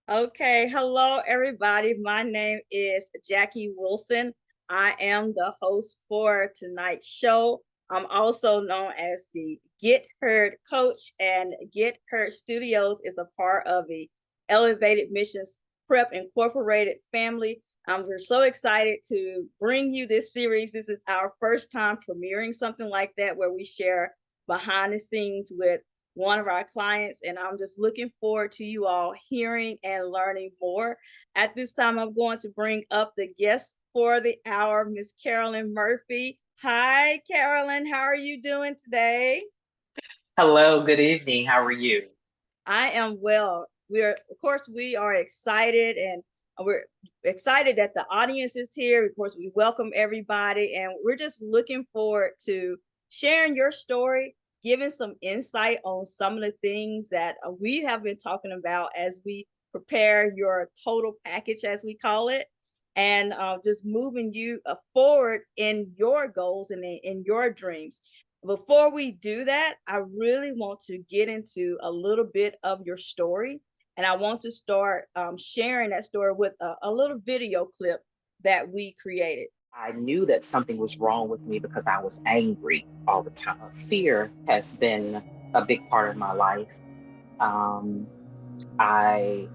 Okay, hello everybody. My name is Jackie Wilson. I am the host for tonight's show. I'm also known as the Get Heard Coach, and Get Heard Studios is a part of the Elevated Missions Prep Incorporated family. We're so excited to bring you this series. This is our first time premiering something like that where we share behind the scenes with one of our clients, and I'm just looking forward to you all hearing and learning more. At this time, I'm going to bring up the guest for the hour, Miss Carolyn Murphy. Hi, Carolyn. How are you doing today? Hello, good evening. How are you? I am well. Of course, we are excited, and we're excited that the audience is here. Of course, we welcome everybody, and we're just looking forward to sharing your story, giving some insight on some of the things that we have been talking about as we prepare your total package, as we call it, and just moving you forward in your goals and in your dreams. Before we do that, I really want to get into a little bit of your story. And I want to start sharing that story with a little video clip that we created. I knew that something was wrong with me because I was angry all the time. Fear has been a big part of my life. Um, I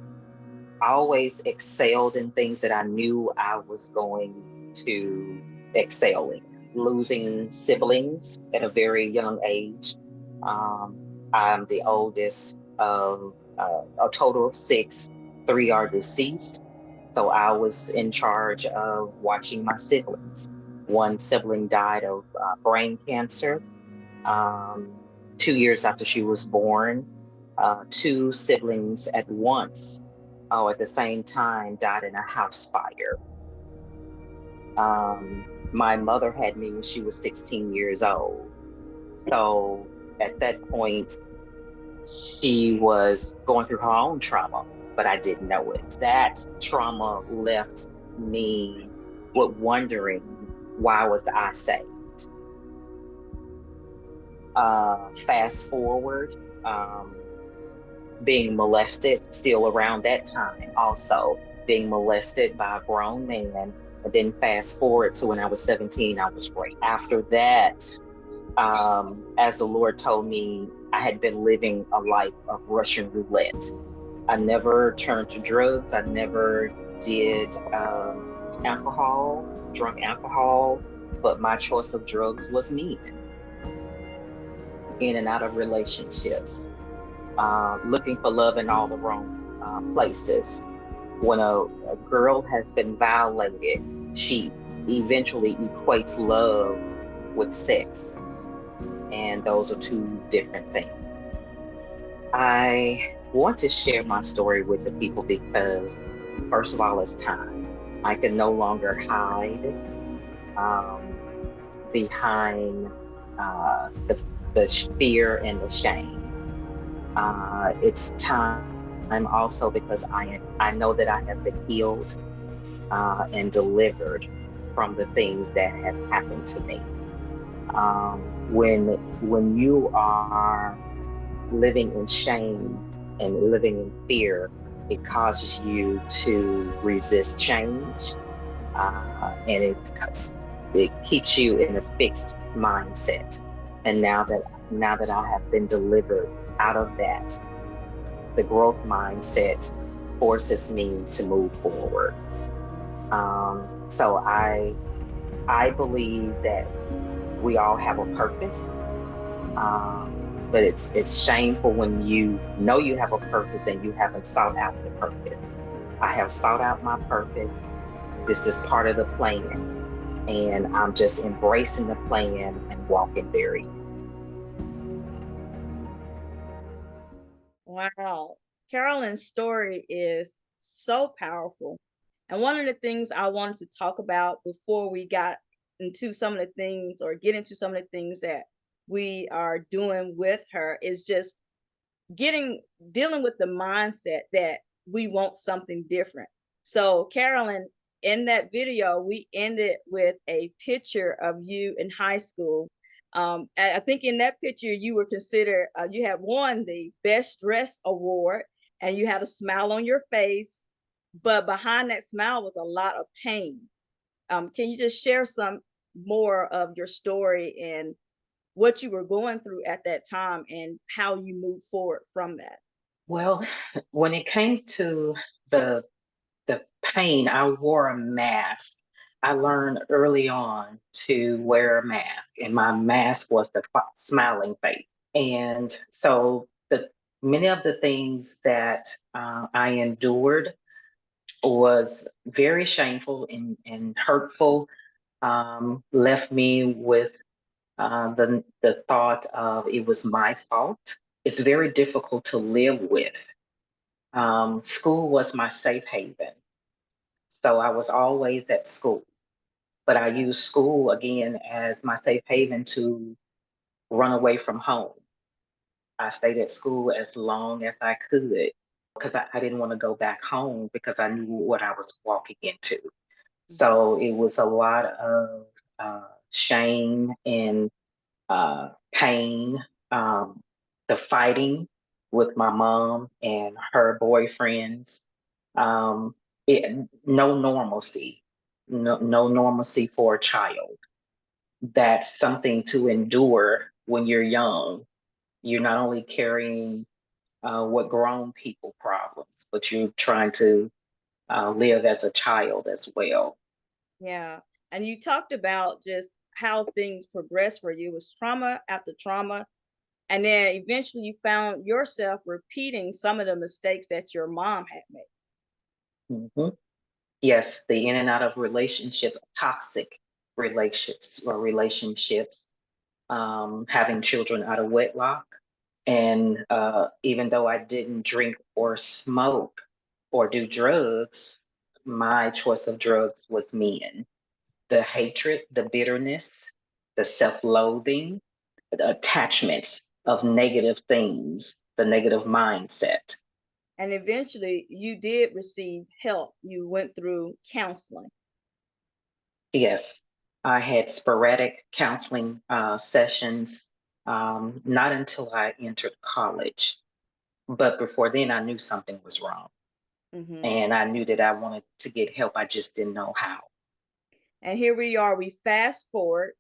always excelled in things that I knew I was going to excel in. Losing siblings at a very young age. Um, I'm the oldest of a total of six. Three are deceased. So I was in charge of watching my siblings. One sibling died of brain cancer um, 2 years after she was born. Two siblings at once, at the same time, died in a house fire. My mother had me when she was 16 years old. So at that point, she was going through her own trauma, but I didn't know it. That trauma left me with wondering, why was I saved? Fast forward, um, being molested still around that time, also being molested by a grown man. And then fast forward to when I was 17, I was raped. After that, as the Lord told me, I had been living a life of Russian roulette. I never turned to drugs. I never did alcohol, drunk alcohol, but my choice of drugs was men, in and out of relationships, looking for love in all the wrong places. When a girl has been violated, she eventually equates love with sex, and those are two different things. I want to share my story with the people because, first of all, it's time. I can no longer hide um, behind the fear and the shame. It's time also because I know that I have been healed and delivered from the things that has happened to me. When you are living in shame and living in fear, it causes you to resist change, and it keeps you in a fixed mindset. And now that I have been delivered out of that, the growth mindset forces me to move forward. So I believe that we all have a purpose, but it's shameful when you know you have a purpose and you haven't sought out the purpose. I have sought out my purpose. This is part of the plan, and I'm just embracing the plan and walking therein. Wow. Carolyn's story is so powerful. And one of the things I wanted to talk about before we got into some of the things or get into some of the things that we are doing with her is just getting dealing with the mindset that we want something different. So, Carolyn, in that video, we ended with a picture of you in high school. I think in that picture you were considered, you had won the best dress award, and you had a smile on your face, but behind that smile was a lot of pain. Can you just share some more of your story and what you were going through at that time and how you moved forward from that? Well, when it came to the the pain, I wore a mask. I learned early on to wear a mask, and my mask was the smiling face. And so the many of the things that I endured was very shameful and hurtful. Left me with the thought of it was my fault. It's very difficult to live with. School was my safe haven, so I was always at school. But I used school again as my safe haven to run away from home. I stayed at school as long as I could because I didn't want to go back home because I knew what I was walking into. Mhm. So it was a lot of shame and pain, the fighting with my mom and her boyfriends, um, no normalcy, no normalcy for a child. That's something to endure when you're young. You're not only carrying what grown people problems, but you're trying to live as a child as well. Yeah. And you talked about just how things progressed for you. It was trauma after trauma. And then eventually you found yourself repeating some of the mistakes that your mom had made. Mhm. Yes, the in and out of relationship, toxic relationships, having children out of wedlock. And even though I didn't drink or smoke or do drugs, my choice of drugs was men. The hatred, the bitterness, the self loathing, the attachments of negative things, the negative mindset. And eventually you did receive help. You went through counseling. Yes, I had sporadic counseling sessions, not until I entered college. But before then, I knew something was wrong. Hmm. And I knew that I wanted to get help. I just didn't know how. And here we are, we fast forward.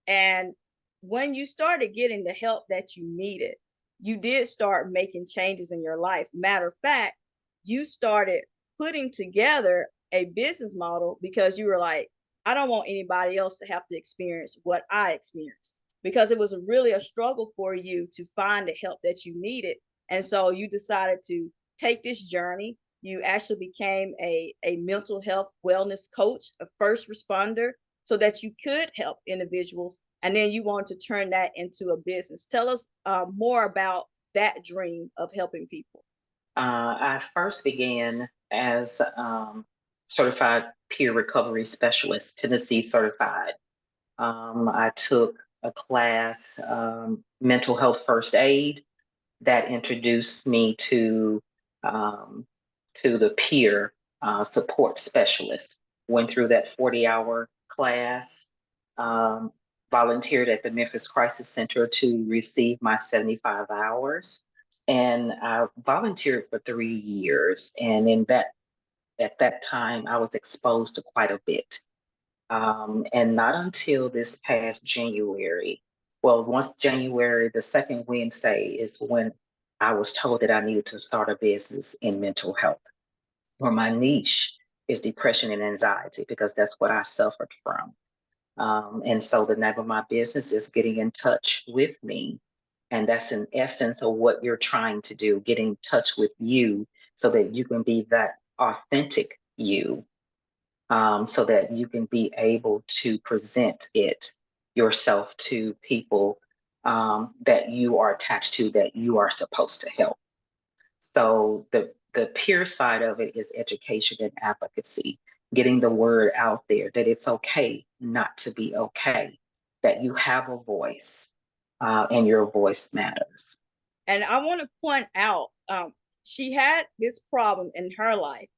And when you started getting the help that you needed, you did start making changes in your life. Matter of fact, you started putting together a business model because you were like, I don't want anybody else to have to experience what I experienced, because it was really a struggle for you to find the help that you needed. And so you decided to take this journey. You actually became a mental health wellness coach, a first responder, so that you could help individuals, and then you want to turn that into a business. Tell us more about that dream of helping people. I first began as certified peer recovery specialist, Tennessee certified. I took a class, mental health first aid, that introduced me um, to the peer support specialist. Went through that 40-hour class, um, volunteered at the Memphis Crisis Center to receive my 75 hours. And I volunteered for 3 years. And at that time, I was exposed to quite a bit. And not until this past January, well, once January, the second Wednesday is when I was told that I needed to start a business in mental health, where my niche is depression and anxiety, because that's what I suffered from. And so the name of my business is Getting in Touch with Me. And that's in essence of what you're trying to do, get in touch with you so that you can be that authentic you, so that you can be able to present it yourself to people that you are attached to, that you are supposed to help. So the peer side of it is education and advocacy, getting the word out there that it's okay not to be okay, that you have a voice, and your voice matters. And I want to point out, she had this problem in her life,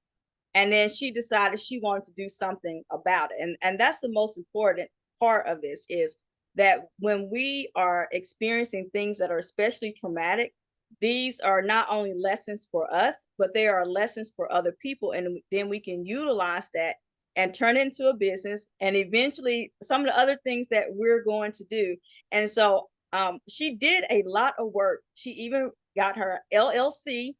and then she decided she wanted to do something about it. And that's the most important part of this, is that when we are experiencing things that are especially traumatic, these are not only lessons for us, but they are lessons for other people. And then we can utilize that and turn it into a business and eventually some of the other things that we're going to do. And so she did a lot of work. She even got her LLC,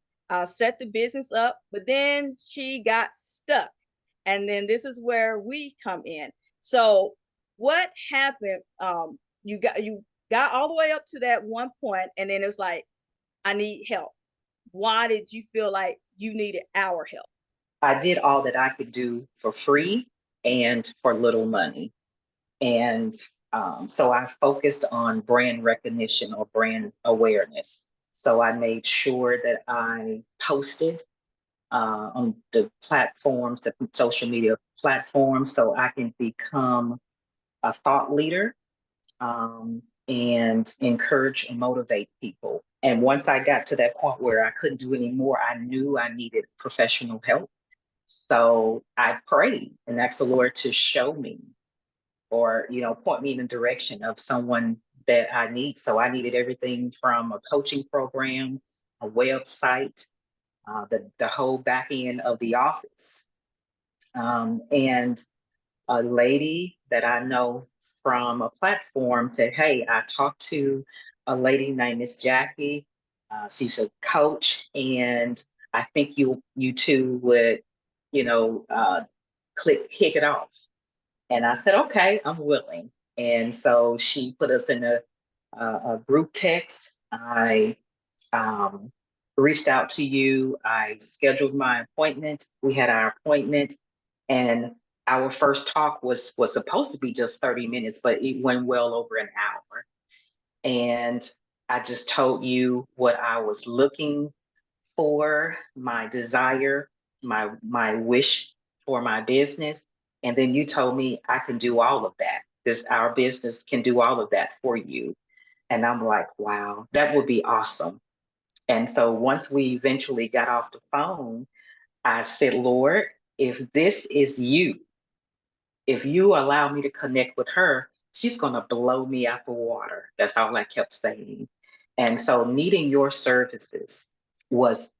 set the business up, but then she got stuck. And then this is where we come in. So what happened? You got all the way up to that one point, and then it's like, I need help. Why did you feel like you needed our help? I did all that I could do for free and for little money. And so I focused on brand recognition or brand awareness. So I made sure that I posted on the platforms, the social media platforms, so I can become a thought leader, and encourage and motivate people. And once I got to that point where I couldn't do anymore, I knew I needed professional help. So I prayed and asked the Lord to show me or, point me in the direction of someone that I need. So I needed everything from a coaching program, a website, the whole back end of the office. And a lady that I know from a platform said, "Hey, I talked to a lady named Miss Jackie. She's a coach, and I think you two would, you know, uh, kick it off." And I said, "Okay, I'm willing." And so she put us in a group text. I um, reached out to you. I scheduled my appointment. We had our appointment, and our first talk was supposed to be just 30 minutes, but it went well over an hour. And I just told you what I was looking for, my desire, my wish for my business. And then you told me I can do all of that. This our business can do all of that for you. And I'm like, wow, that would be awesome. And so once we eventually got off the phone, I said, Lord, if this is you, if you allow me to connect with her, she's going to blow me out the water. That's all I kept saying. And so needing your services was,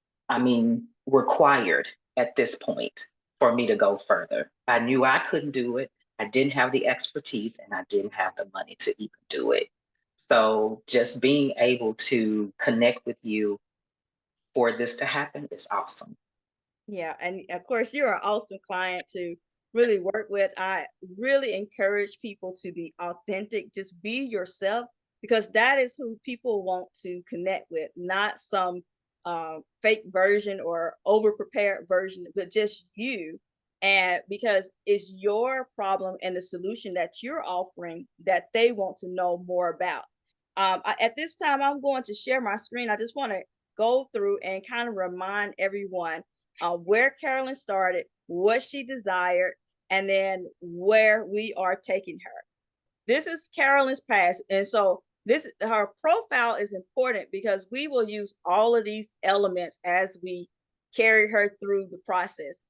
required at this point for me to go further. I knew I couldn't do it. I didn't have the expertise and I didn't have the money to even do it. So just being able to connect with you for this to happen is awesome. Yeah, and of course, you're an awesome client to really work with. I really encourage people to be authentic, just be yourself, because that is who people want to connect with, not some fake version or over prepared version, but just you. And because it's your problem and the solution that you're offering that they want to know more about. At this time, I'm going to share my screen. I just want to go through and kind of remind everyone where Carolyn started, what she desired, and then where we are taking her. This is Carolyn's past, and so this her profile is important because we will use all of these elements as we carry her through the process.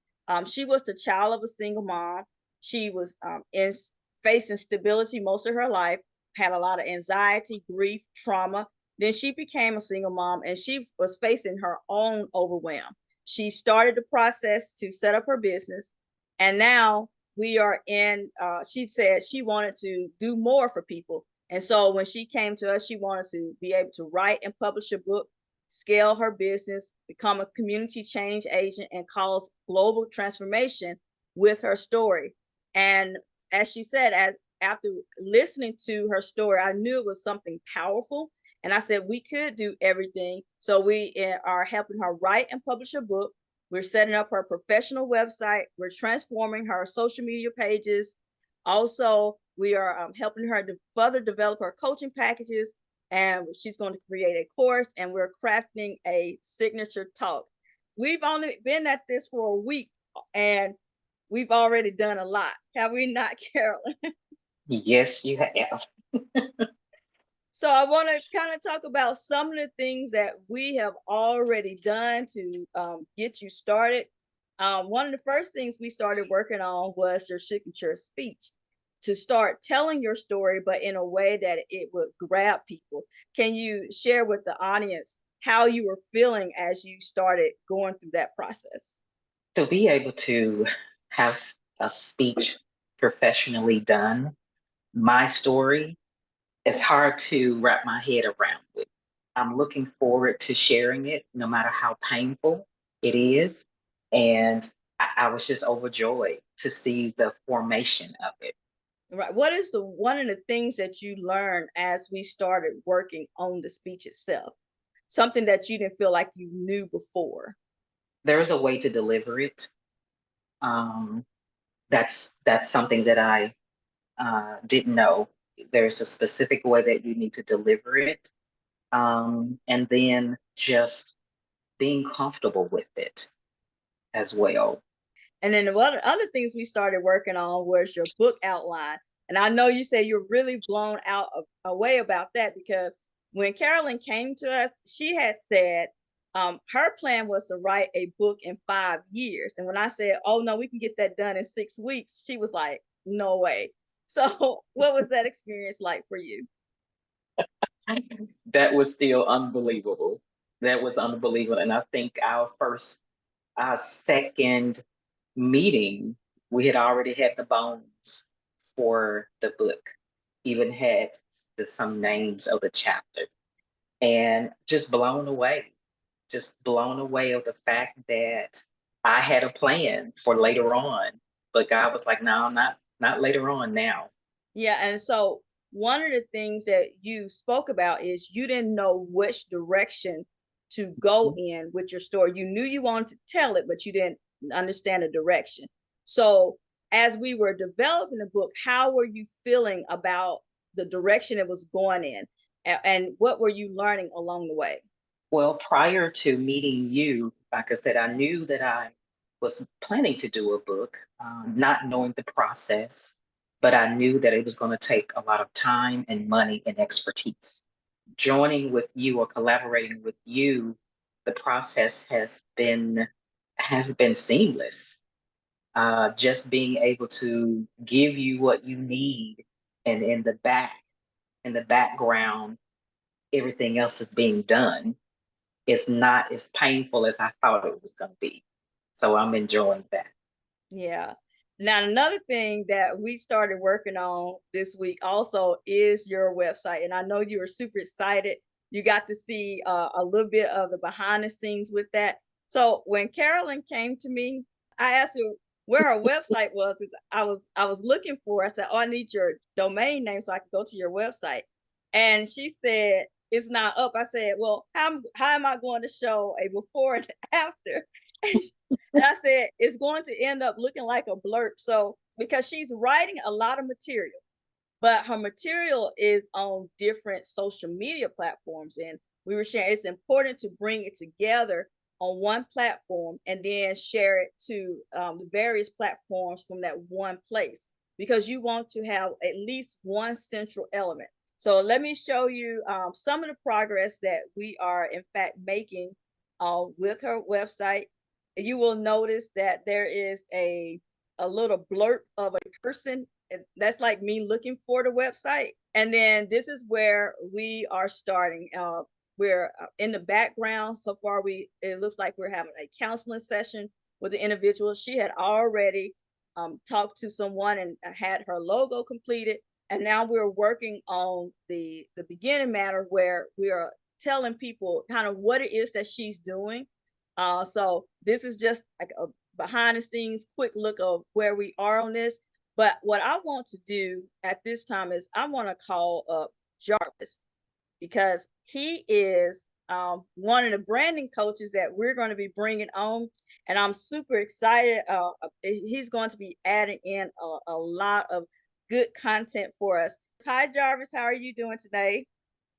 She was the child of a single mom. She was in facing stability most of her life, had a lot of anxiety, grief, trauma. Then she became a single mom and she was facing her own overwhelm. She started the process to set up her business, and now we are in she said she wanted to do more for people, and so when she came to us, she wanted to be able to write and publish a book, scale her business, become a community change agent, and cause global transformation with her story. And as she said, as after listening to her story, I knew it was something powerful, and I said we could do everything. So we are helping her write and publish a book. We're setting up her professional website. We're transforming her social media pages. Also, we are helping her to further develop her coaching packages. And she's going to create a course, and we're crafting a signature talk. We've only been at this for a week, and we've already done a lot. Have we not, Carolyn? Yes, you have. So I want to kind of talk about some of the things that we have already done to get you started. One of the first things we started working on was your signature speech to start telling your story, but in a way that it would grab people. Can you share with the audience how you were feeling as you started going through that process. To be able to have a speech professionally done, my story, it's hard to wrap my head around it. I'm looking forward to sharing it, no matter how painful it is. And I was just overjoyed to see the formation of it. Right. What is the one of the things that you learned as we started working on the speech itself? Something that you didn't feel like you knew before. There is a way to deliver it. Um, that's something that I didn't know. There's a specific way that you need to deliver it, and then just being comfortable with it as well. And then one other things we started working on was your book outline. And I know you say you're really blown out away about that because when Carolyn came to us, she had said her plan was to write a book in 5 years. And when I said, "Oh no, we can get that done in 6 weeks," she was like, "No way." So, what was that experience like for you? That was still unbelievable. That was unbelievable. And I think our second meeting, we had already had the bones for the book, even had some names of the chapters, and just blown away of the fact that I had a plan for later on, but God was like, no, not later on now. Yeah, and so one of the things that you spoke about is you didn't know which direction to go in with your story. You knew you wanted to tell it, but you didn't understand the direction. So, as we were developing the book, how were you feeling about the direction it was going in? And what were you learning along the way? Well, prior to meeting you, like I said, I knew that I was planning to do a book, not knowing the process, but I knew that it was going to take a lot of time and money and expertise. Joining with you or collaborating with you, the process has been seamless. Just being able to give you what you need, and in the background, everything else is being done. It's not as painful as I thought it was going to be. So I'm enjoying that. Yeah. Now, another thing that we started working on this week also is your website. And I know you were super excited. You got to see a little bit of the behind the scenes with that. So when Carolyn came to me, I asked her where her website was. I was looking for. I said, "Oh, I need your domain name so I can go to your website." And she said, "It's not up." I said, "Well, how am I going to show a before and after?" And I said, it's going to end up looking like a blurb. So, because she's writing a lot of material, but her material is on different social media platforms. And we were sharing it's important to bring it together on one platform and then share it to the various platforms from that one place because you want to have at least one central element. So, let me show you some of the progress that we are, in fact, making with her website. You will notice that there is a little blurb of a person. And that's like me looking for the website. And then this is where we are starting. We're in the background. So far, it looks like we're having a counseling session with the individual. She had already talked to someone and had her logo completed. And now we're working on the beginning matter where we are telling people kind of what it is that she's doing. So this is just like a behind the scenes quick look of where we are on this. But what I want to do at this time is I want to call up Jarvis because he is one of the branding coaches that we're going to be bringing on. And I'm super excited. He's going to be adding in a lot of good content for us. Hi, Jarvis. How are you doing today?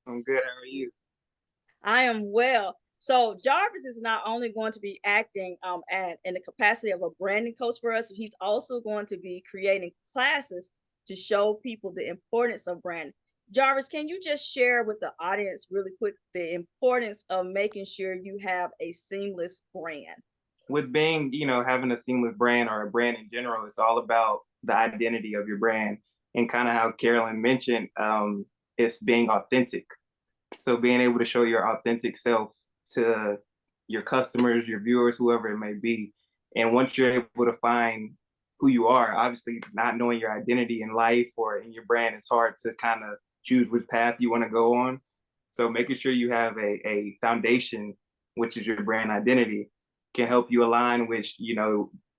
I'm good. How are you? I am well. So Jarvis is not only going to be acting in the capacity of a branding coach for us, he's also going to be creating classes to show people the importance of branding. Jarvis, can you just share with the audience really quick the importance of making sure you have a seamless brand? With being, having a seamless brand or a brand in general, it's all about the identity of your brand and kind of how Carolyn mentioned, it's being authentic. So being able to show your authentic self to your customers, your viewers, whoever it may be. And once you're able to find who you are, obviously not knowing your identity in life or in your brand, it's hard to kind of choose which path you want to go on. So making sure you have a foundation, which is your brand identity, can help you align with,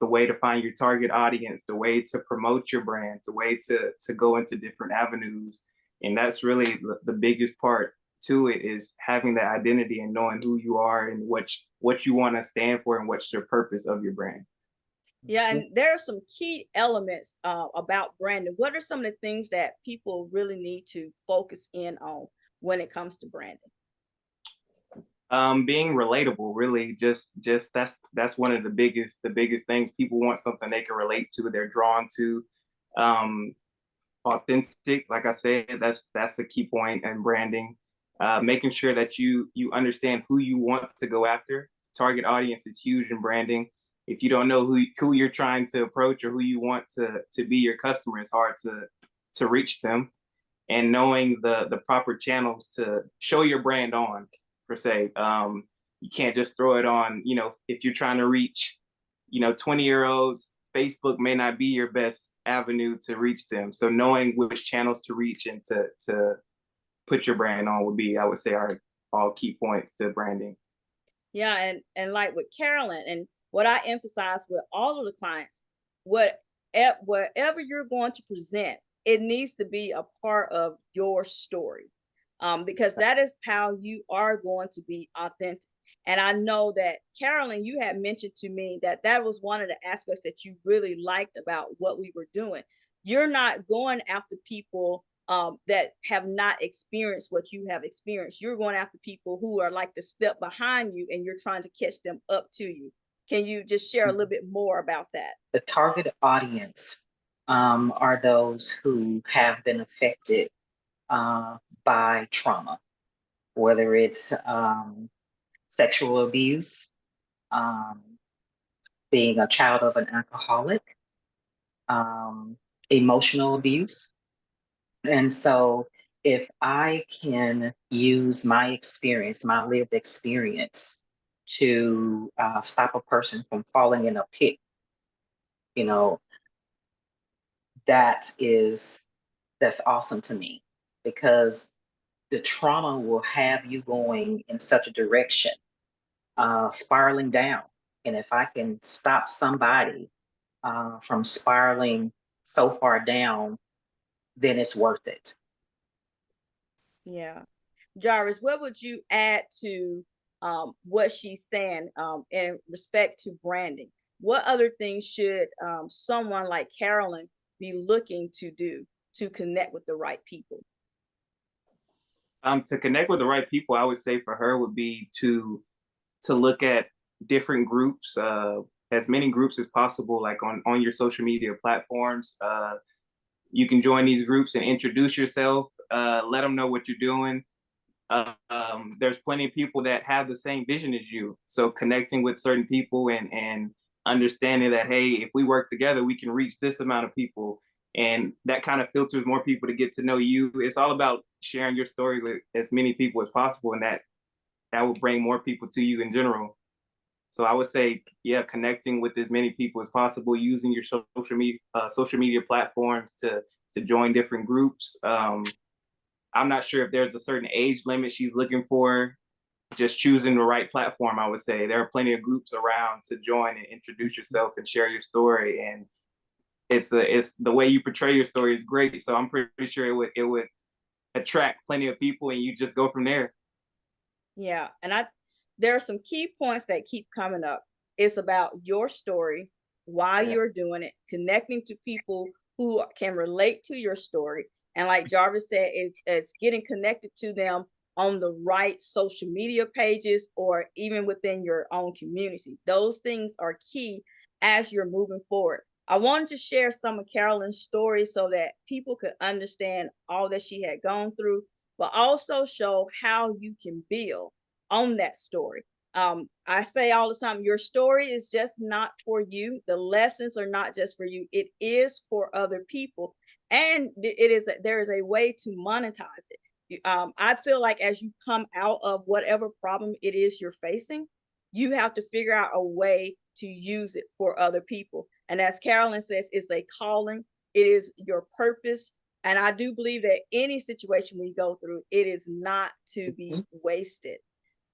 the way to find your target audience, the way to promote your brand, the way to go into different avenues. And that's really the biggest part to it, is having that identity and knowing who you are and what you want to stand for and what's your purpose of your brand. Yeah, and there are some key elements about branding. What are some of the things that people really need to focus in on when it comes to branding? Being relatable, really, just that's one of the biggest things. People want something they can relate to, they're drawn to. um Authentic, like I said, that's a key point in branding. Making sure that you understand who you want to go after. Target audience is huge in branding. If you don't know who you're trying to approach or who you want to be your customer, it's hard to reach them. And knowing the proper channels to show your brand on, per se. You can't just throw it on, if you're trying to reach, 20-year-olds, Facebook may not be your best avenue to reach them. So knowing which channels to reach and to put your brand on would be, I would say, are all key points to branding. Yeah, and like with Carolyn, and what I emphasize with all of the clients, whatever you're going to present, it needs to be a part of your story, because that is how you are going to be authentic. And I know that Carolyn, you had mentioned to me that that was one of the aspects that you really liked about what we were doing. You're not going after people that have not experienced what you have experienced. You're going after people who are like the step behind you, and you're trying to catch them up to you. Can you just share a little bit more about that? The target audience are those who have been affected by trauma, whether it's sexual abuse, um, being a child of an alcoholic, um, emotional abuse. And so, if I can use my experience, my lived experience, to stop a person from falling in a pit, you know, that is that's awesome to me, because the trauma will have you going in such a direction, spiraling down. And if I can stop somebody from spiraling so far down, then it's worth it. Yeah. Jarvis, what would you add to what she's saying in respect to branding? What other things should someone like Carolyn be looking to do to connect with the right people? To connect with the right people, I would say for her would be to look at different groups, as many groups as possible, like on your social media platforms. You can join these groups and introduce yourself. Let them know what you're doing. There's plenty of people that have the same vision as you. So connecting with certain people and understanding that, hey, if we work together, we can reach this amount of people. And that kind of filters more people to get to know you. It's all about sharing your story with as many people as possible, and that will bring more people to you in general. So I would say, yeah, connecting with as many people as possible, using your social media platforms to join different groups. I'm not sure if there's a certain age limit she's looking for. Just choosing the right platform, I would say. There are plenty of groups around to join and introduce yourself and share your story. And it's the way you portray your story is great. So I'm pretty sure it would attract plenty of people, and you just go from there. Yeah, and there are some key points that keep coming up. It's about your story, why Yeah. you're doing it, connecting to people who can relate to your story. And like Jarvis said, it's getting connected to them on the right social media pages or even within your own community. Those things are key as you're moving forward. I wanted to share some of Carolyn's stories so that people could understand all that she had gone through, but also show how you can build on that story. I say all the time, your story is just not for you. The lessons are not just for you. It is for other people, and there is a way to monetize it. I feel like as you come out of whatever problem it is you're facing, you have to figure out a way to use it for other people. And as Carolyn says, it's a calling, it is your purpose. And I do believe that any situation we go through, it is not to be wasted.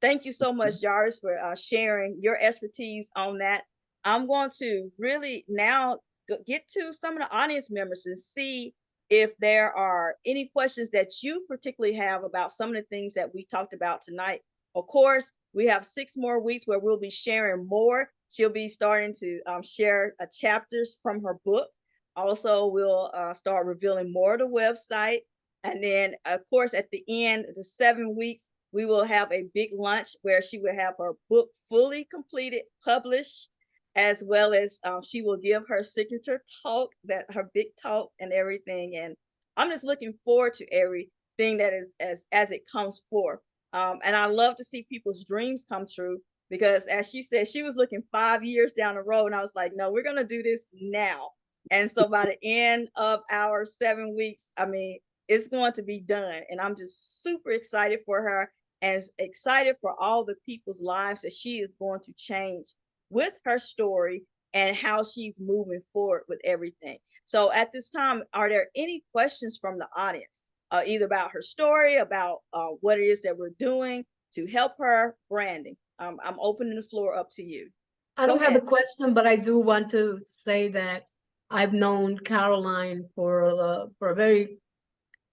Thank you so much, Jairus, for sharing your expertise on that. I'm going to really now get to some of the audience members and see if there are any questions that you particularly have about some of the things that we talked about tonight. Of course, we have 6 more weeks where we'll be sharing more. She'll be starting to share chapters from her book. Also, we'll start revealing more of the website. And then, of course, at the end of the 7 weeks, we will have a big lunch where she will have her book fully completed, published, as well as she will give her signature talk, that her big talk and everything. And I'm just looking forward to everything that is as it comes forth. And I love to see people's dreams come true because, as she said, she was looking 5 years down the road, and I was like, no, we're gonna do this now. And so by the end of our 7 weeks, I mean, it's going to be done, and I'm just super excited for her and excited for all the people's lives that she is going to change with her story and how she's moving forward with everything. So at this time, are there any questions from the audience, either about her story, about what it is that we're doing to help her branding? I'm opening the floor up to you. I Go don't have a ahead. question, but I do want to say that I've known Caroline for a very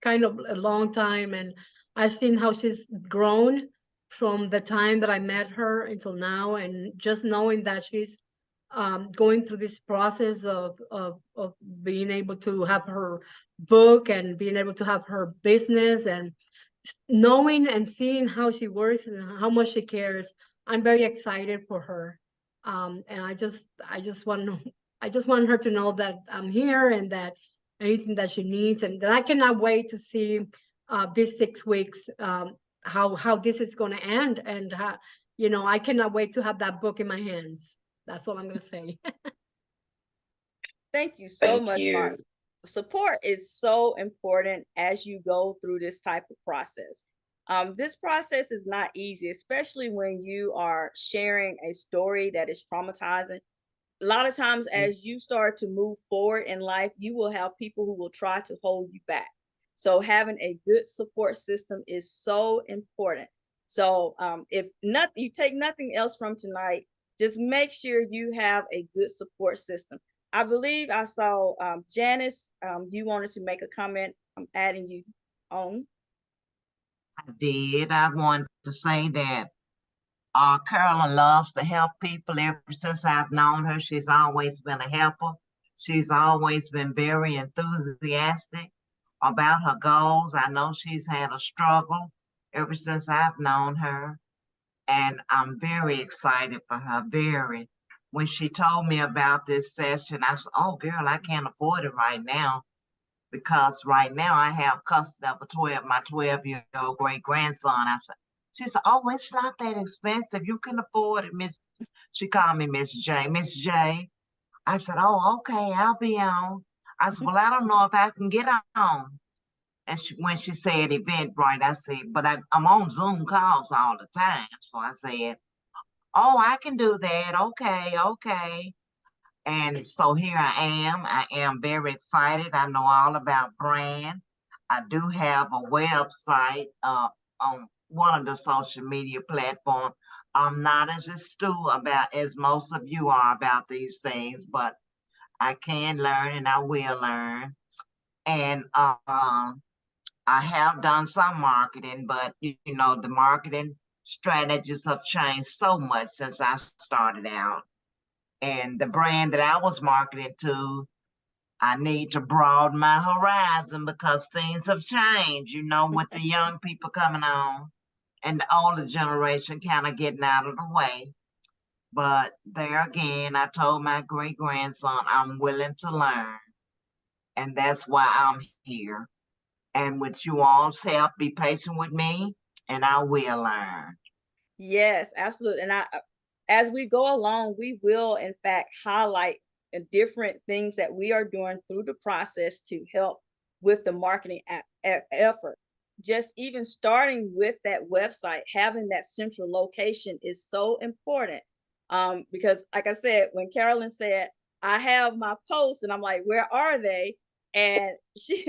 kind of a long time, and I've seen how she's grown from the time that I met her until now, and just knowing that she's going through this process of being able to have her book and being able to have her business, and knowing and seeing how she works and how much she cares, I'm very excited for her. And I just want her to know that I'm here and that anything that she needs, and that I cannot wait to see these 6 weeks, how this is going to end, and how, I cannot wait to have that book in my hands. That's all I'm going to say. Thank you so Thank much, Mark. you. Support is so important as you go through this type of process. This process is not easy, especially when you are sharing a story that is traumatizing. A lot of times, as you start to move forward in life, you will have people who will try to hold you back. So having a good support system is so important. So if not, you take nothing else from tonight, just make sure you have a good support system. I believe I saw Janice, you wanted to make a comment. I'm adding you on. I did. I wanted to say that Carolyn loves to help people. Ever since I've known her, she's always been a helper. She's always been very enthusiastic about her goals. I know she's had a struggle ever since I've known her, and I'm very excited for her, very. When she told me about this session, I said, oh, girl, I can't afford it right now because right now I have custody of my 12-year-old great grandson. She said, oh, it's not that expensive. You can afford it, Miss. She called me Miss J. Miss J. I said, oh, okay, I'll be on. I said, well, I don't know if I can get on. And when she said Eventbrite, I said, but I'm on Zoom calls all the time. So I said, oh, I can do that. Okay, okay. And so here I am. I am very excited. I know all about brand. I do have a website on one of the social media platforms. I'm not as astute about as most of you are about these things, but I can learn and I will learn. And I have done some marketing, but the marketing strategies have changed so much since I started out. And the brand that I was marketing to, I need to broaden my horizon because things have changed, with the young people coming on and the older generation kind of getting out of the way. But there again, I told my great grandson, I'm willing to learn. And that's why I'm here. And with you all's help, be patient with me and I will learn. Yes, absolutely. And as we go along, we will in fact highlight different things that we are doing through the process to help with the marketing effort. just even starting with that website, having that central location is so important. Because like I said, when Carolyn said, I have my posts and I'm like, where are they? And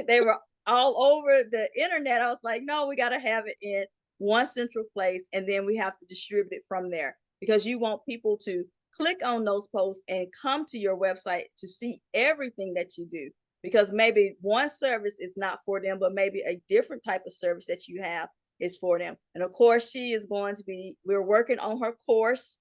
they were all over the internet. I was like, no, we got to have it in one central place and then we have to distribute it from there because you want people to click on those posts and come to your website to see everything that you do, because maybe one service is not for them, but maybe a different type of service that you have is for them. And of course, she is going to be, we're working on her course.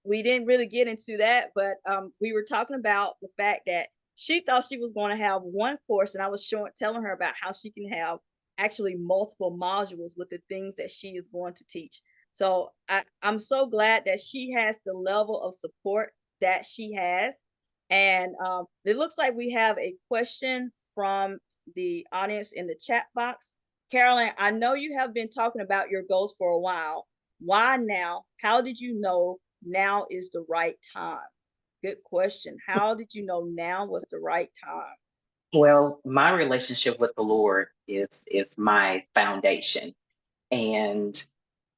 We didn't really get into that, but we were talking about the fact that she thought she was going to have one course, and I was telling her about how she can have actually multiple modules with the things that she is going to teach. So I'm so glad that she has the level of support that she has. And it looks like we have a question from the audience in the chat box. Carolyn, I know you have been talking about your goals for a while. Why now? How did you know now is the right time? Good question. How did you know now was the right time? Well, my relationship with the Lord is my foundation, and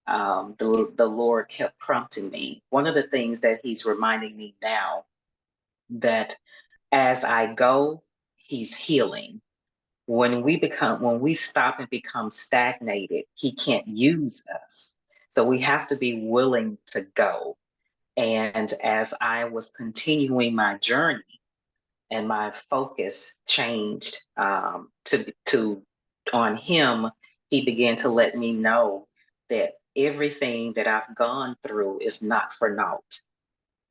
the Lord kept prompting me. One of the things that He's reminding me now, that as I go, He's healing. When we stop and become stagnated, He can't use us. So we have to be willing to go. And as I was continuing my journey, and my focus changed to on Him, He began to let me know that everything that I've gone through is not for naught.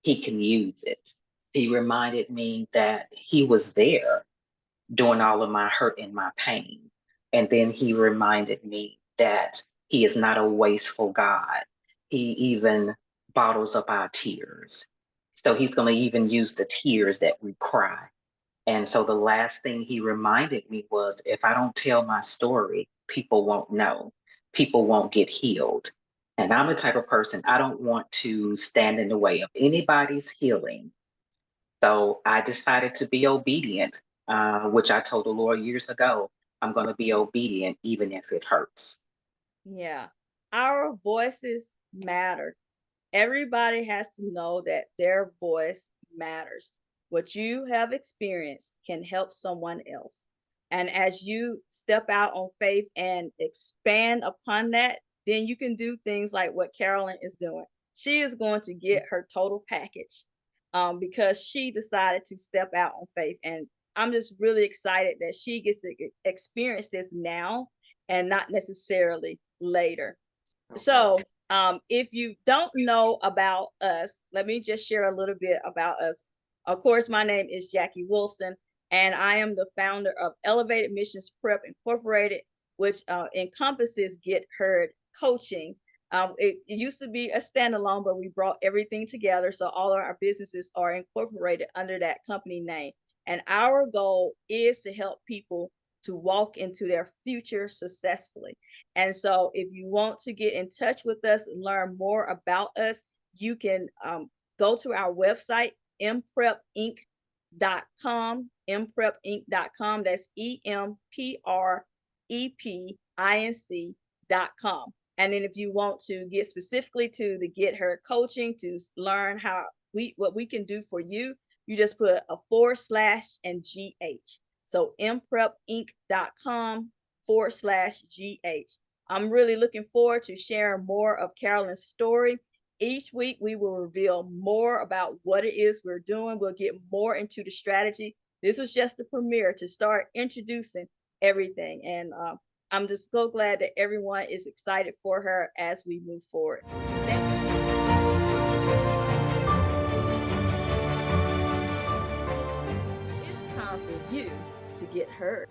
He can use it. He reminded me that He was there during all of my hurt and my pain. And then He reminded me that He is not a wasteful God. He even bottles up our tears. So He's going to even use the tears that we cry. And so the last thing He reminded me was, if I don't tell my story, people won't know. People won't get healed. And I'm the type of person, I don't want to stand in the way of anybody's healing. So I decided to be obedient, which I told the Lord years ago, I'm going to be obedient even if it hurts. Yeah, our voices matter. Everybody has to know that their voice matters. What you have experienced can help someone else. And as you step out on faith and expand upon that, then you can do things like what Carolyn is doing. She is going to get her total package because she decided to step out on faith. And I'm just really excited that she gets to experience this now and not necessarily later. Okay. So if you don't know about us, let me just share a little bit about us. Of course, my name is Jackie Wilson, and I am the founder of Elevated Missions Prep Incorporated, which encompasses Get Heard Coaching. It used to be a standalone, but we brought everything together. So all of our businesses are incorporated under that company name. And our goal is to help people to walk into their future successfully. And so if you want to get in touch with us and learn more about us, you can go to our website, mprepinc.com, mprepinc.com. That's EMPREPINC.com. And then if you want to get specifically to the Get Her coaching to learn what we can do for you, you just put a / and GH. So mprepinc.com /GH. I'm really looking forward to sharing more of Carolyn's story. Each week, we will reveal more about what it is we're doing. We'll get more into the strategy. This was just the premiere to start introducing everything. And I'm just so glad that everyone is excited for her as we move forward. Thank you. It's time for you to get heard.